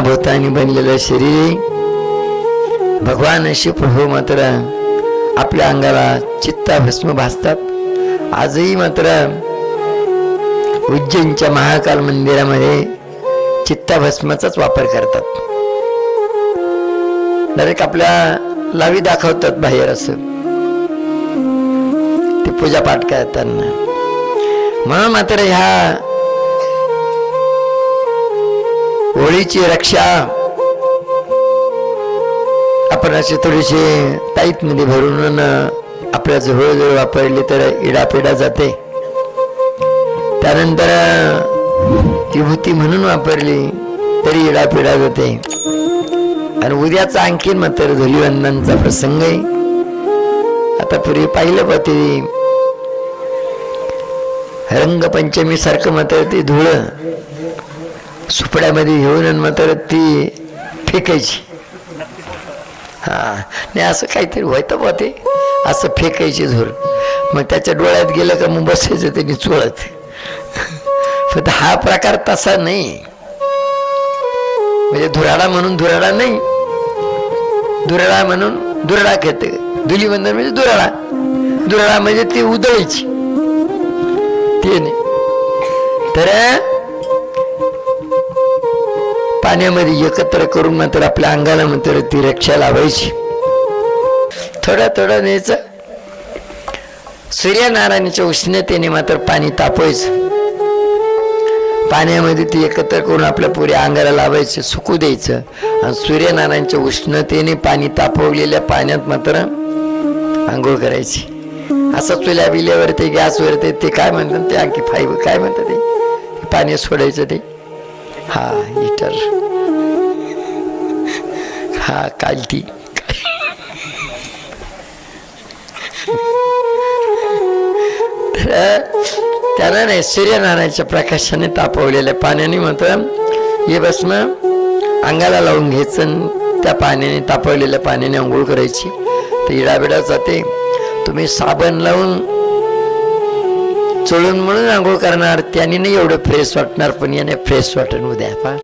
पंचभूतांनी बनलेलं शरीर भगवान शिवप्रभू मात्र आपल्या अंगाला चित्ताभस्म भासतात। आजही मात्र उज्जैनच्या महाकाल मंदिरामध्ये चित्ताभस्माचाच वापर करतात। डायरेक्ट आपल्या लावी दाखवतात बाहेर असं ते पूजा पाठ करताना। म्हणून मात्र ह्या होळीची रक्षा आपण अशी थोडीशी टाईट मध्ये भरून आपल्या जवळ वापरली तर इडापिडा जाते। त्यानंतर विभूती म्हणून वापरली तरी इडापिडा जाते। आणि उद्याचा आणखीन मात्र धुलीवंदनचा प्रसंग आहे। आता पूर्वी पाहिलं पाहिजे रंगपंचमी सारखं मात्र ती धूळ सुपड्यामध्ये घेऊन मात्र ती फेकायची। हा नाही असं काहीतरी व्हायचं बा ते असं फेकायची धूळ, मग त्याच्या डोळ्यात गेलं का मग बसायचं त्यांनी चोळत। फक्त हा प्रकार तसा नाही, म्हणजे धुराडा म्हणून धुराडा नाही, धुराडा म्हणून धुराडा घेते। धुलीवंदन म्हणजे धुराडा, धुराडा म्हणजे ती उधळायची ते नाही। तर पाण्यामध्ये एकत्र करून मात्र आपल्या अंगाला मात्र ती रक्षा लावायची। थोडं थोडं न्यायचं, सूर्यनारायणाच्या उष्णतेने मात्र पाणी तापवायचं। पाण्यामध्ये ती एकत्र करून आपल्या पुऱ्या अंगाला लावायचं, सुकू द्यायचं। आणि सूर्यनारायणाच्या उष्णतेने पाणी तापवलेल्या पाण्यात मात्र आंघोळ करायची। असं चुल्या बिल्यावरती गॅसवरती ते काय म्हणतात ते आणखी फाईबर काय म्हणतात ते पाणी सोडायचं ते हा हिटर हा कालती त्याला नाही सूर्यनारायणाच्या प्रकाशाने तापवलेल्या पाण्याने मात्र हे भस्म अंगाला लावून घ्यायचं। त्या पाण्याने तापवलेल्या पाण्याने आंघोळ करायची तर इडाबिडा जाते। तुम्ही साबण लावून चोळून म्हणून आंघोळ करणार त्याने नाही एवढं फ्रेश वाटणार, पण याने फ्रेश वाटेल उद्या पा